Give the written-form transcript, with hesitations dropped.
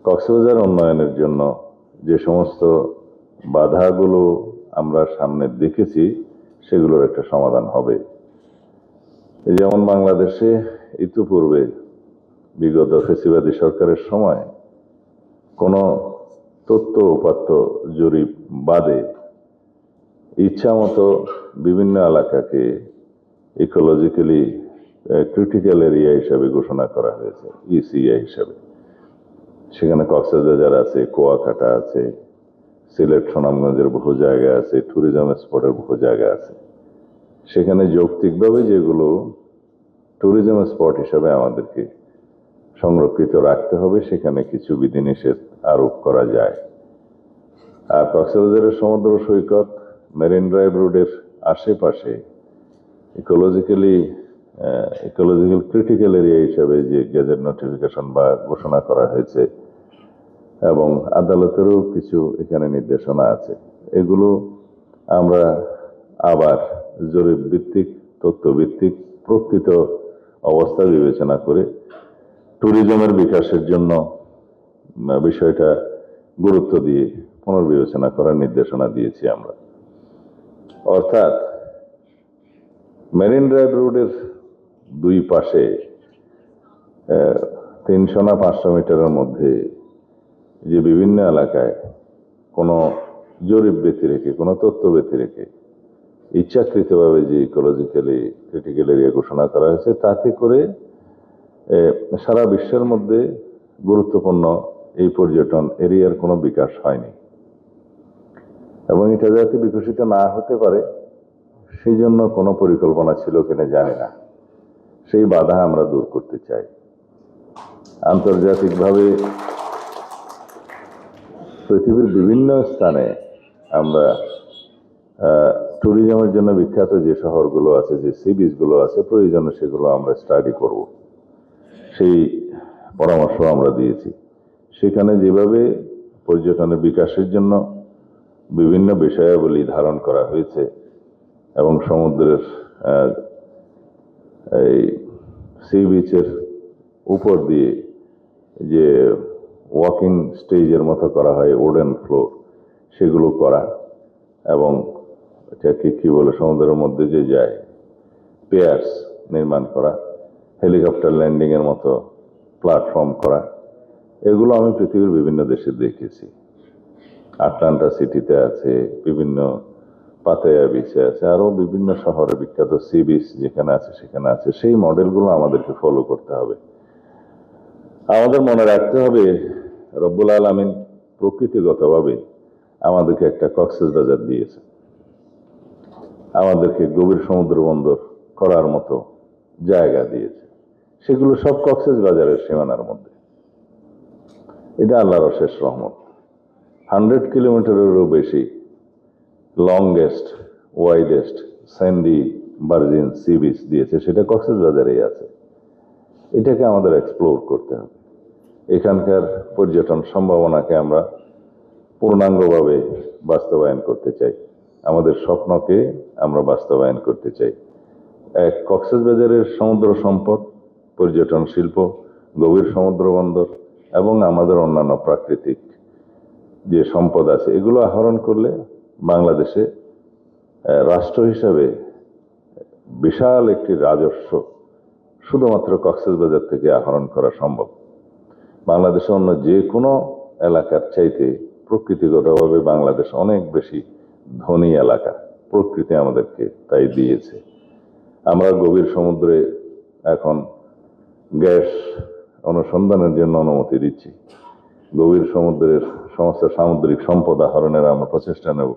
কক্সবাজার উন্নয়নের জন্য যে সমস্ত বাধাগুলো আমরা সামনে দেখেছি সেগুলোর একটা সমাধান হবে। যেমন বাংলাদেশে ইতিপূর্বে বিগত ফ্যাসিবাদী সরকারের সময় কোনো তথ্য উপাত্ত জরিপ বাদে ইচ্ছামতো বিভিন্ন এলাকাকে ইকোলজিক্যালি ক্রিটিক্যাল এরিয়া হিসাবে ঘোষণা করা হয়েছে, ইসিএ হিসাবে। সেখানে কক্সবাজার আছে, কুয়াকাটা আছে, সিলেট সুনামগঞ্জের বহু জায়গা আছে, ট্যুরিজম স্পটের বহু জায়গা আছে। সেখানে যৌক্তিকভাবে যেগুলো ট্যুরিজম স্পট হিসাবে আমাদেরকে সংরক্ষিত রাখতে হবে, সেখানে কিছু বিধিনিষেধ আরোপ করা যায়। আর কক্সবাজারের সমুদ্র সৈকত, মেরিন ড্রাইভ রোডের আশেপাশে ইকোলজিক্যাল ক্রিটিক্যাল এরিয়া হিসাবে যে গেজেট নোটিফিকেশন বা ঘোষণা করা হয়েছে এবং আদালতেরও কিছু এখানে নির্দেশনা আছে, এগুলো আমরা আবার জরিপ ভিত্তিক, তথ্য ভিত্তিক, প্রকৃত অবস্থা বিবেচনা করে ট্যুরিজমের বিকাশের জন্য বিষয়টা গুরুত্ব দিয়ে পুনর্বিবেচনা করার নির্দেশনা দিয়েছি আমরা। অর্থাৎ মেরিন ড্রাইভ রোডের দুই পাশে 300 না 500 মিটারের মধ্যে যে বিভিন্ন এলাকায় কোনো জরিপ ব্যতি রেখে, কোনো তথ্য ব্যতি রেখে ইচ্ছাকৃতভাবে যে ইকোলজিক্যালি ক্রিটিক্যাল এরিয়া ঘোষণা করা হয়েছে, তাতে করে সারা বিশ্বের মধ্যে গুরুত্বপূর্ণ এই পর্যটন এরিয়ার কোনো বিকাশ হয়নি এবং এটা যাতে বিকশিত না হতে পারে সেই জন্য কোনো পরিকল্পনা ছিল কিনা জানি না। সেই বাধা আমরা দূর করতে চাই। আন্তর্জাতিকভাবে পৃথিবীর বিভিন্ন স্থানে আমরা ট্যুরিজমের জন্য বিখ্যাত যে শহরগুলো আছে, যে সি বিচগুলো আছে, প্রয়োজনে সেগুলো আমরা স্টাডি করব, সেই পরামর্শ আমরা দিয়েছি। সেখানে যেভাবে পর্যটনের বিকাশের জন্য বিভিন্ন বিষয়াবলী ধারণ করা হয়েছে এবং সমুদ্রের এই সি বিচের উপর দিয়ে যে ওয়াকিং স্টেজের মতো করা হয়, উডেন ফ্লোর, সেগুলো করা এবং এটাকে কি বলে, সমুদ্রের মধ্যে যে যায় পিয়ার্স নির্মাণ করা, হেলিকপ্টার ল্যান্ডিং এর মতো প্ল্যাটফর্ম করা, এগুলো আমি পৃথিবীর বিভিন্ন দেশে দেখেছি। আটলান্টা সিটিতে আছে, বিভিন্ন পাতায়া বিচে আছে, আরো বিভিন্ন শহরে বিখ্যাত সি বিচ যেখানে আছে সেখানে আছে। সেই মডেলগুলো আমাদেরকে ফলো করতে হবে। আমাদের মনে রাখতে হবে রব্বুল আলামিন প্রকৃতিগতভাবে আমাদেরকে একটা কক্সবাজার দিয়েছে, আমাদেরকে গভীর সমুদ্র বন্দর করার মতো জায়গা দিয়েছে। সেগুলো সব কক্সবাজারের সীমানার মধ্যে। এটা আল্লাহর অশেষ রহমত। 100 কিলোমিটারেরও বেশি longest, widest, Sandy, virgin sea beach দিয়েছে, সেটা কক্সবাজারেই আছে। এটাকে আমাদের এক্সপ্লোর করতে হবে। এখানকার পর্যটন সম্ভাবনাকে আমরা পূর্ণাঙ্গভাবে বাস্তবায়ন করতে চাই। আমাদের স্বপ্নকে আমরা বাস্তবায়ন করতে চাই। এক কক্সবাজারের সমুদ্র সম্পদ, পর্যটন শিল্প, গভীর সমুদ্র বন্দর এবং আমাদের অন্যান্য প্রাকৃতিক যে সম্পদ আছে, এগুলো আহরণ করলে বাংলাদেশে রাষ্ট্র হিসাবে বিশাল একটি রাজস্ব শুধুমাত্র কক্সবাজার থেকে আহরণ করা সম্ভব। বাংলাদেশে অন্য যে কোনো এলাকার চাইতে প্রকৃতিগতভাবে বাংলাদেশ অনেক বেশি ধনী এলাকা, প্রকৃতি আমাদেরকে তাই দিয়েছে। আমরা গভীর সমুদ্রে এখন গ্যাস অনুসন্ধানের জন্য অনুমতি দিচ্ছি। গভীর সমুদ্রের সমস্ত সামুদ্রিক সম্পদ আহরণের আমরা প্রচেষ্টা নেব।